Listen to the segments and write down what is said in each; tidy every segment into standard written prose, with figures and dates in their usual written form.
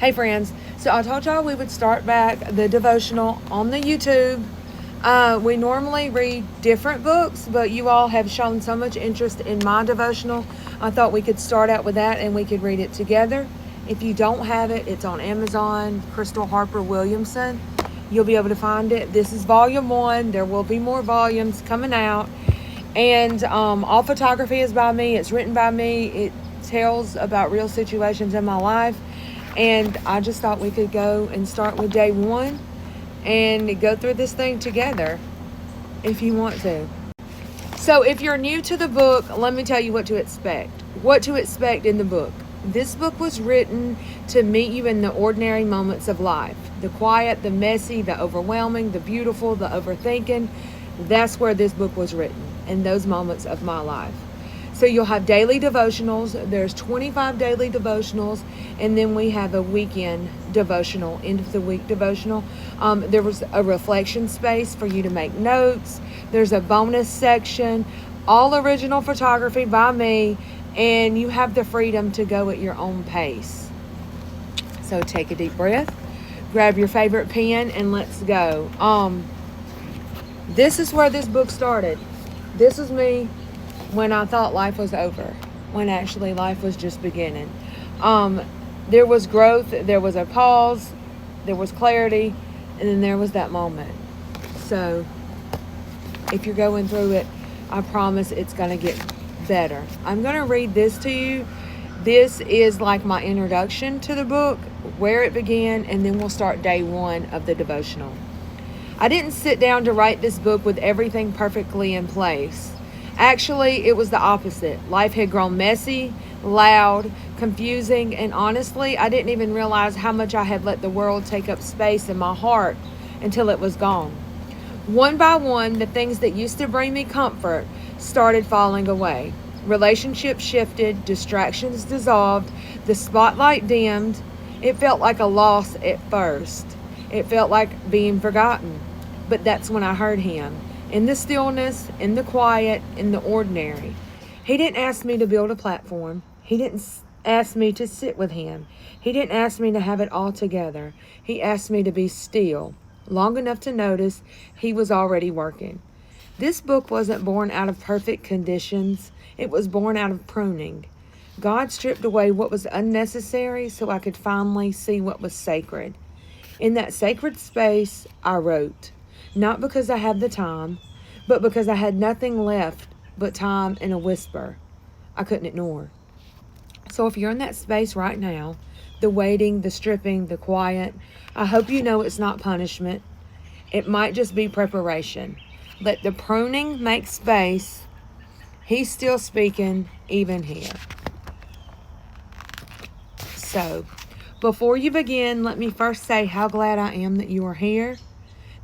Hey friends, so I told y'all we would start back the devotional on the YouTube. We normally read different books, but you all have shown so much interest in my devotional. I thought we could start out with that and we could read it together. If you don't have it, it's on Amazon, Crystal Harper Williamson. You'll be able to find it. This is volume 1. There will be more volumes coming out. And all photography is by me. It's written by me. It tells about real situations in my life. And I just thought we could go and start with day 1 and go through this thing together if you want to. So if you're new to the book, let me tell you what to expect. What to expect in the book. This book was written to meet you in the ordinary moments of life. The quiet, the messy, the overwhelming, the beautiful, the overthinking. That's where this book was written, in those moments of my life. So you'll have daily devotionals. There's 25 daily devotionals, and then we have a weekend devotional, end of the week devotional. There was a reflection space for you to make notes. There's a bonus section, all original photography by me, and you have the freedom to go at your own pace. So take a deep breath, grab your favorite pen, and let's go. This is where this book started. This is me when I thought life was over, when actually life was just beginning. There was growth, there was a pause, there was clarity, and then there was that moment. So if you're going through it, I promise it's going to get better. I'm going to read this to you. This is like my introduction to the book, where it began, and then we'll start day 1 of the devotional. I didn't sit down to write this book with everything perfectly in place. Actually, it was the opposite. Life had grown messy, loud, confusing, and honestly, I didn't even realize how much I had let the world take up space in my heart until it was gone. One by one, the things that used to bring me comfort started falling away. Relationships shifted, distractions dissolved, the spotlight dimmed. It felt like a loss at first. It felt like being forgotten. But that's when I heard him. In the stillness, in the quiet, in the ordinary. He didn't ask me to build a platform. He didn't ask me to sit with him. He didn't ask me to have it all together. He asked me to be still, long enough to notice he was already working. This book wasn't born out of perfect conditions. It was born out of pruning. God stripped away what was unnecessary so I could finally see what was sacred. In that sacred space, I wrote. Not because I had the time, but because I had nothing left but time and a whisper I couldn't ignore. So if you're in that space right now, the waiting, the stripping, the quiet, I hope you know it's not punishment. It might just be preparation. Let the pruning make space. He's still speaking, even here. So, before you begin, let me first say how glad I am that you are here.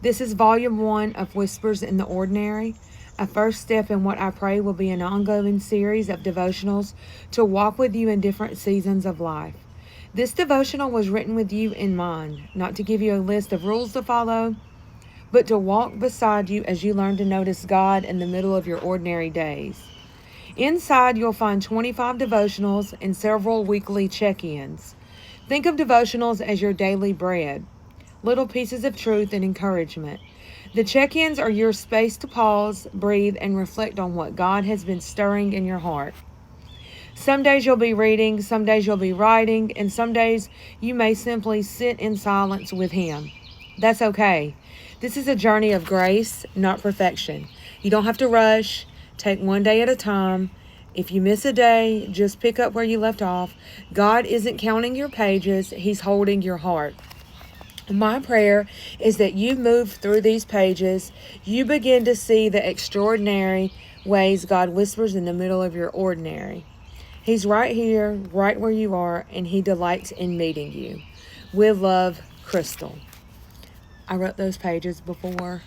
This is volume 1 of Whispers in the Ordinary. A first step in what I pray will be an ongoing series of devotionals to walk with you in different seasons of life. This devotional was written with you in mind, not to give you a list of rules to follow, but to walk beside you as you learn to notice God in the middle of your ordinary days. Inside, you'll find 25 devotionals and several weekly check-ins. Think of devotionals as your daily bread. Little pieces of truth and encouragement. The check-ins are your space to pause, breathe, and reflect on what God has been stirring in your heart. Some days you'll be reading, some days you'll be writing, and some days you may simply sit in silence with Him. That's okay. This is a journey of grace, not perfection. You don't have to rush. Take one day at a time. If you miss a day, just pick up where you left off. God isn't counting your pages. He's holding your heart. My prayer is that you move through these pages, you begin to see the extraordinary ways God whispers in the middle of your ordinary. He's right here, right where you are, and He delights in meeting you. With love, Crystal. I wrote those pages before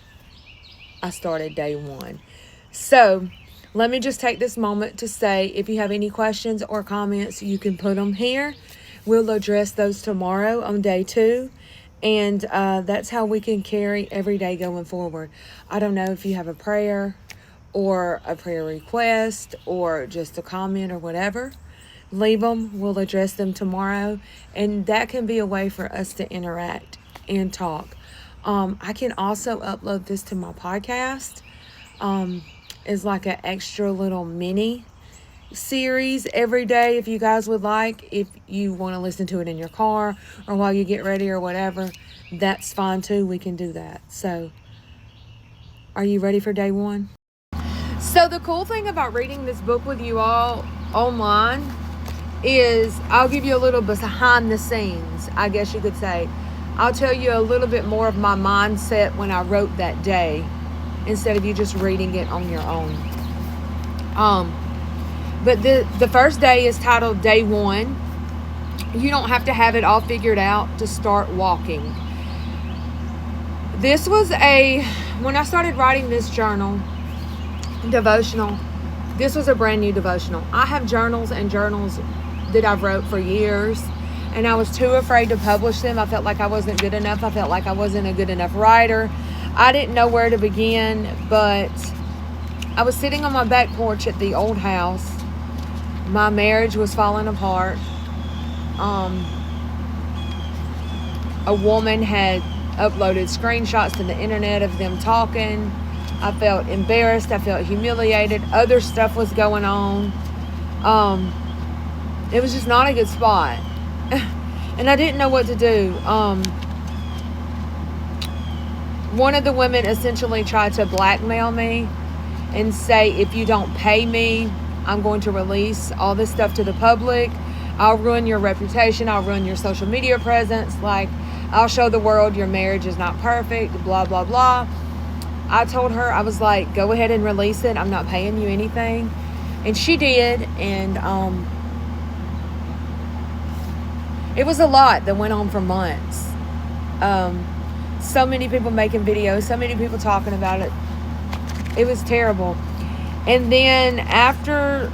I started day 1. So, let me just take this moment to say, if you have any questions or comments, you can put them here. We'll address those tomorrow on day 2. And that's how we can carry every day going forward. I don't know if you have a prayer or a prayer request or just a comment or whatever. leave them. We'll address them tomorrow. And that can be a way for us to interact and talk. I can also upload this to my podcast. Is like an extra little mini series every day if you guys would like. If you want to listen to it in your car or while you get ready or whatever, that's fine too. We can do that. So are you ready for day one? So the cool thing about reading this book with you all online is I'll give you a little behind the scenes, I guess you could say. I'll tell you a little bit more of my mindset when I wrote that day instead of you just reading it on your own. But the first day is titled Day One. You don't have to have it all figured out to start walking. This was when I started writing this devotional, this was a brand new devotional. I have journals that I've wrote for years, and I was too afraid to publish them. I felt like I wasn't good enough. I felt like I wasn't a good enough writer. I didn't know where to begin, but I was sitting on my back porch at the old house. My marriage was falling apart. A woman had uploaded screenshots to the internet of them talking. I felt embarrassed. I felt humiliated. Other stuff was going on. It was just not a good spot. And I didn't know what to do. One of the women essentially tried to blackmail me and say, if you don't pay me, I'm going to release all this stuff to the public. I'll ruin your reputation. I'll ruin your social media presence. Like, I'll show the world your marriage is not perfect, blah, blah, blah. I told her, I was like, go ahead and release it. I'm not paying you anything. And she did. And it was a lot that went on for months. So many people making videos, so many people talking about it. It was terrible. And then after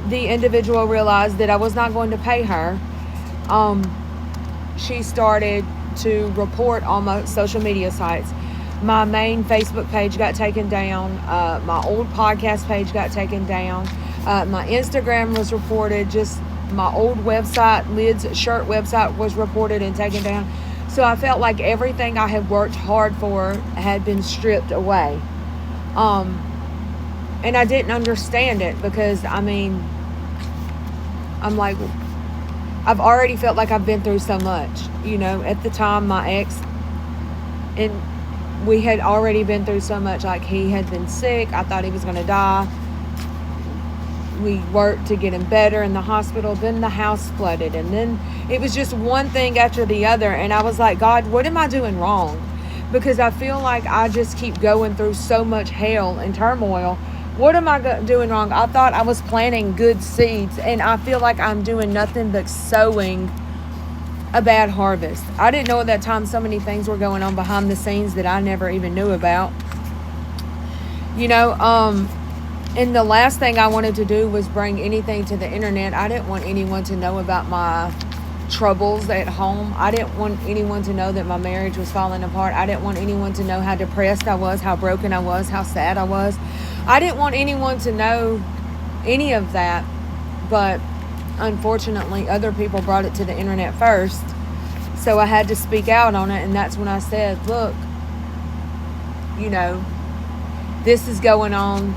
the individual realized that I was not going to pay her, she started to report on my social media sites. My main Facebook page got taken down. My old podcast page got taken down. My Instagram was reported. Just my old website, Lid's shirt website, was reported and taken down. So I felt like everything I had worked hard for had been stripped away. And I didn't understand it because, I'm like, I've already felt like I've been through so much. At the time, my ex, and we had already been through so much. Like, he had been sick. I thought he was going to die. We worked to get him better in the hospital. Then the house flooded. And then it was just one thing after the other. And I was like, God, what am I doing wrong? Because I feel like I just keep going through so much hell and turmoil. What am I doing wrong? I thought I was planting good seeds, and I feel like I'm doing nothing but sowing a bad harvest. I didn't know at that time so many things were going on behind the scenes that I never even knew about. And the last thing I wanted to do was bring anything to the internet. I didn't want anyone to know about my troubles at home. I didn't want anyone to know that my marriage was falling apart. I didn't want anyone to know how depressed I was, how broken I was, how sad I was. I didn't want anyone to know any of that, but unfortunately other people brought it to the internet first, so I had to speak out on it. And that's when I said, look, this is going on.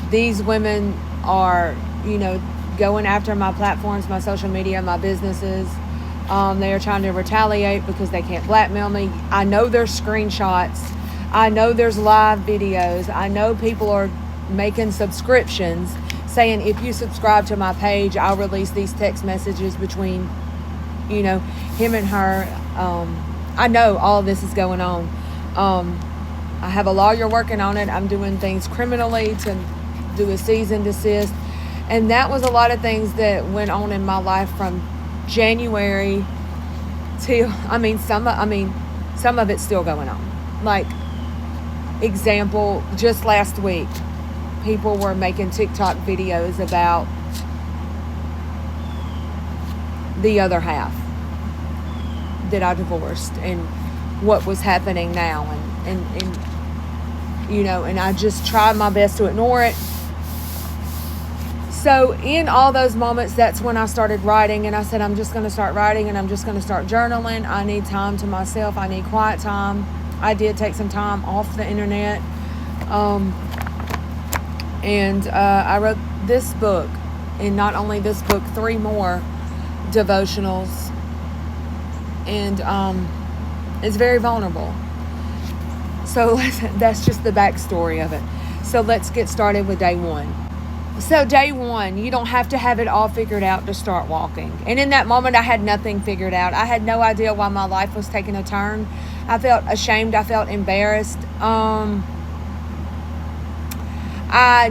These women are going after my platforms, my social media, my businesses. They are trying to retaliate because they can't blackmail me. I know there's screenshots. I know there's live videos. I know people are making subscriptions saying, if you subscribe to my page, I'll release these text messages between, him and her. I know all of this is going on. I have a lawyer working on it. I'm doing things criminally to do a cease and desist. And that was a lot of things that went on in my life from January till, some of it's still going on. Like, example, just last week, people were making TikTok videos about the other half that I divorced and what was happening now. And I just tried my best to ignore it. So in all those moments, that's when I started writing, and I said, I'm just going to start writing, and I'm just going to start journaling. I need time to myself. I need quiet time. I did take some time off the internet. And I wrote this book, and not only this book, 3 more devotionals. And it's very vulnerable. So that's just the backstory of it. So let's get started with day 1. So day 1, you don't have to have it all figured out to start walking. And in that moment, I had nothing figured out. I had no idea why my life was taking a turn. I felt ashamed. I felt embarrassed. I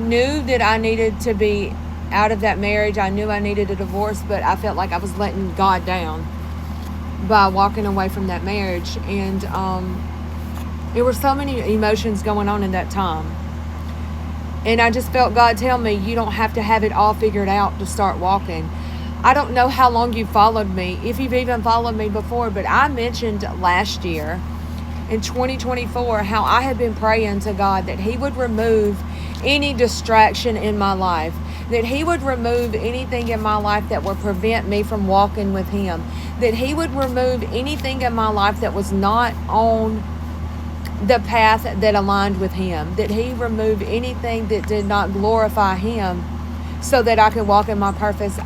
knew that I needed to be out of that marriage. I knew I needed a divorce, but I felt like I was letting God down by walking away from that marriage. And there were so many emotions going on in that time. And I just felt God tell me, you don't have to have it all figured out to start walking. I don't know how long you followed me, if you've even followed me before, but I mentioned last year in 2024 how I had been praying to God that He would remove any distraction in my life, that He would remove anything in my life that would prevent me from walking with Him, that He would remove anything in my life that was not on the path that aligned with Him, that He remove anything that did not glorify Him, so that I could walk in my purpose.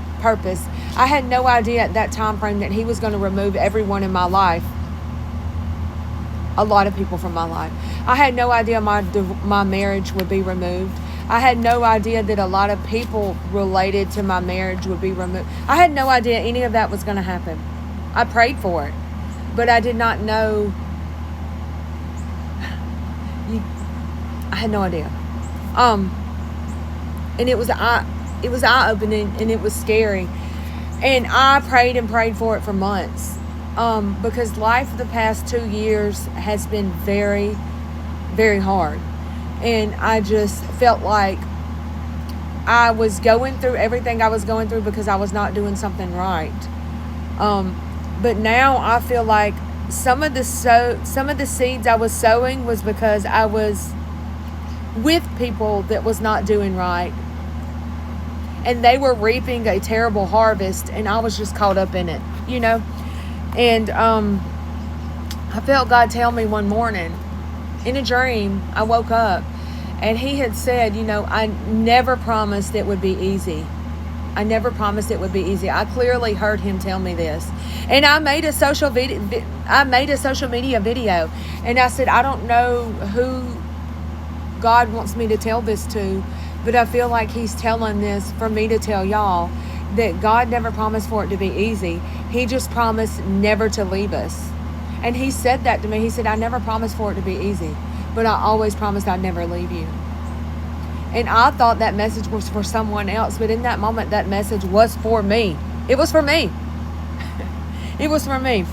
I had no idea at that time frame that He was going to remove everyone in my life, a lot of people from my life. I had no idea my marriage would be removed. I had no idea that a lot of people related to my marriage would be removed. I had no idea any of that was going to happen. I prayed for it, but I did not know. I had no idea. And it was eye-opening, and it was scary. And I prayed and prayed for it for months. Because life the past 2 years has been very, very hard. And I just felt like I was going through everything I was going through because I was not doing something right. But now I feel like some of the seeds I was sowing was because I was with people that was not doing right, and they were reaping a terrible harvest, and I was just caught up in it, and I felt God tell me one morning in a dream. I woke up and He had said, I never promised it would be easy. I never promised it would be easy. I clearly heard Him tell me this. And I made a social media video, and I said, I don't know who God wants me to tell this to, but I feel like He's telling this for me to tell y'all that God never promised for it to be easy. He just promised never to leave us. And He said that to me. He said, I never promised for it to be easy, but I always promised I'd never leave you. And I thought that message was for someone else, but in that moment, that message was for me. It was for me. It was for me.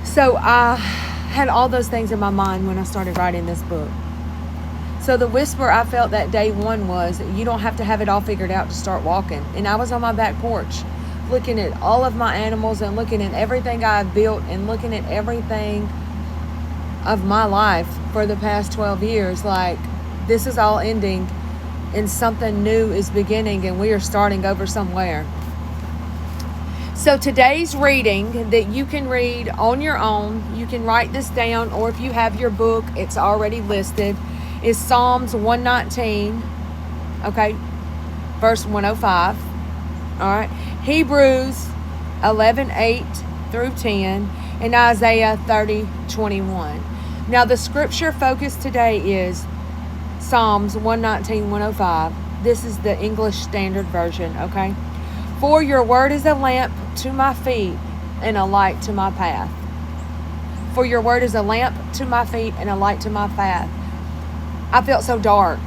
So I had all those things in my mind when I started writing this book. So the whisper I felt that day 1 was, you don't have to have it all figured out to start walking. And I was on my back porch looking at all of my animals and looking at everything I've built and looking at everything of my life for the past 12 years. Like, this is all ending and something new is beginning, and we are starting over somewhere. So today's reading that you can read on your own, you can write this down, or if you have your book, it's already listed, is Psalms 119, okay, verse 105, all right, Hebrews 11:8 through 10, and Isaiah 30:21. Now the scripture focus today is Psalms 119, 105. This is the English Standard Version, okay? For your word is a lamp to my feet and a light to my path. For your word is a lamp to my feet and a light to my path. I felt so dark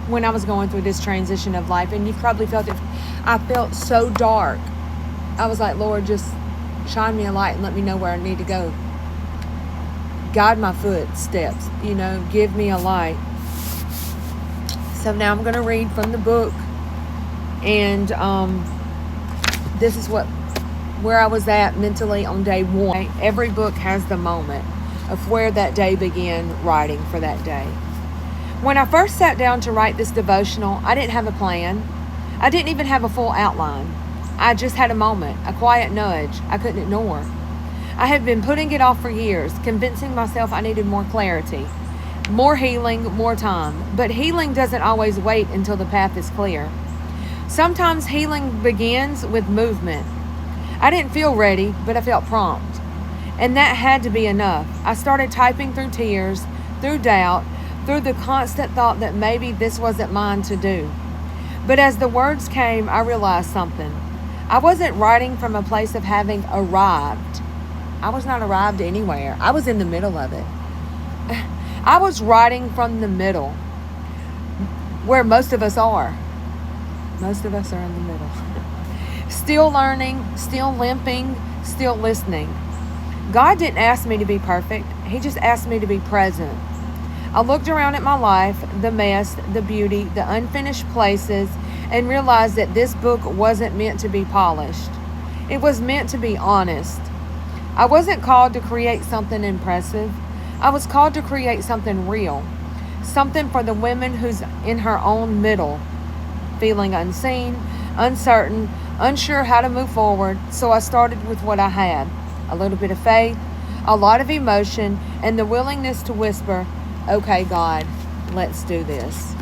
when I was going through this transition of life, and you've probably felt it. I felt so dark. I was like, Lord, just shine me a light and let me know where I need to go. Guide my footsteps, give me a light. So now I'm going to read from the book, and this is where I was at mentally on day 1. Every book has the moment of where that day began writing for that day. When I first sat down to write this devotional, I didn't have a plan. I didn't even have a full outline. I just had a moment, a quiet nudge I couldn't ignore. I had been putting it off for years, convincing myself I needed more clarity, more healing, more time. But healing doesn't always wait until the path is clear. Sometimes healing begins with movement. I didn't feel ready, but I felt prompt. And that had to be enough. I started typing through tears, through doubt, through the constant thought that maybe this wasn't mine to do. But as the words came, I realized something. I wasn't writing from a place of having arrived. I was not arrived anywhere. I was in the middle of it. I was writing from the middle, where most of us are. Most of us are in the middle. Still learning, still limping, still listening. God didn't ask me to be perfect. He just asked me to be present. I looked around at my life, the mess, the beauty, the unfinished places, and realized that this book wasn't meant to be polished. It was meant to be honest. I wasn't called to create something impressive. I was called to create something real. Something for the woman who's in her own middle, feeling unseen, uncertain, unsure how to move forward. So I started with what I had. A little bit of faith, a lot of emotion, and the willingness to whisper, "Okay, God, let's do this."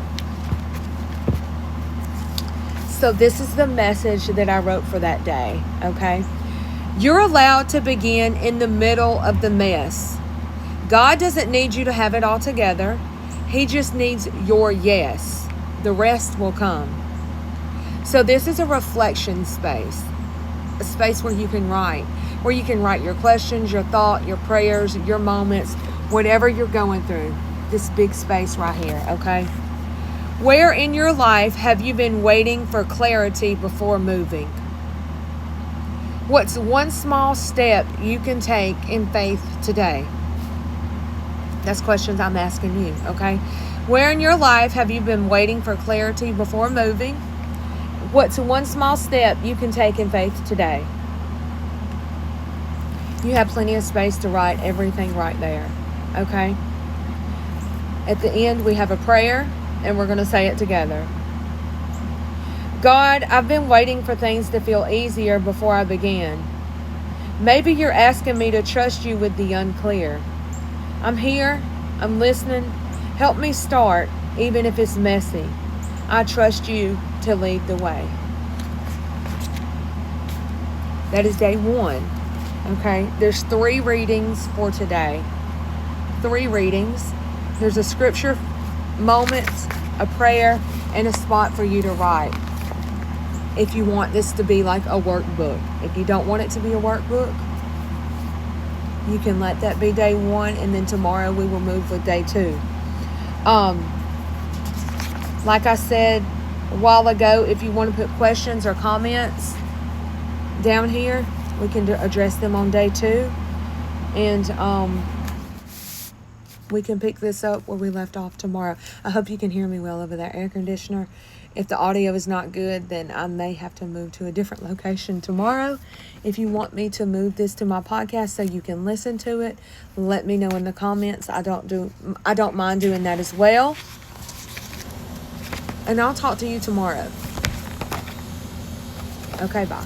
So this is the message that I wrote for that day, okay? You're allowed to begin in the middle of the mess. God doesn't need you to have it all together. He just needs your yes. The rest will come. So this is a reflection space, a space where you can write your questions, your thought, your prayers, your moments, whatever you're going through. This big space right here, okay? Where in your life have you been waiting for clarity before moving? What's one small step you can take in faith today? That's questions I'm asking you, okay? Where in your life have you been waiting for clarity before moving? What's one small step you can take in faith today? You have plenty of space to write everything right there, okay? At the end, we have a prayer, and we're going to say it together. God, I've been waiting for things to feel easier before I began. Maybe you're asking me to trust you with the unclear. I'm here. I'm listening. Help me start, even if it's messy. I trust you to lead the way. That is day 1. Okay, there's 3 readings for today. 3 readings. There's a scripture moment, a prayer, and a spot for you to write. If you want this to be like a workbook. If you don't want it to be a workbook, you can let that be day 1, and then tomorrow we will move with day 2. Like I said a while ago, if you want to put questions or comments down here, we can address them on day 2. And we can pick this up where we left off tomorrow. I hope you can hear me well over that air conditioner. If the audio is not good, then I may have to move to a different location tomorrow. If you want me to move this to my podcast so you can listen to it, let me know in the comments. I don't mind doing that as well. And I'll talk to you tomorrow. Okay, bye.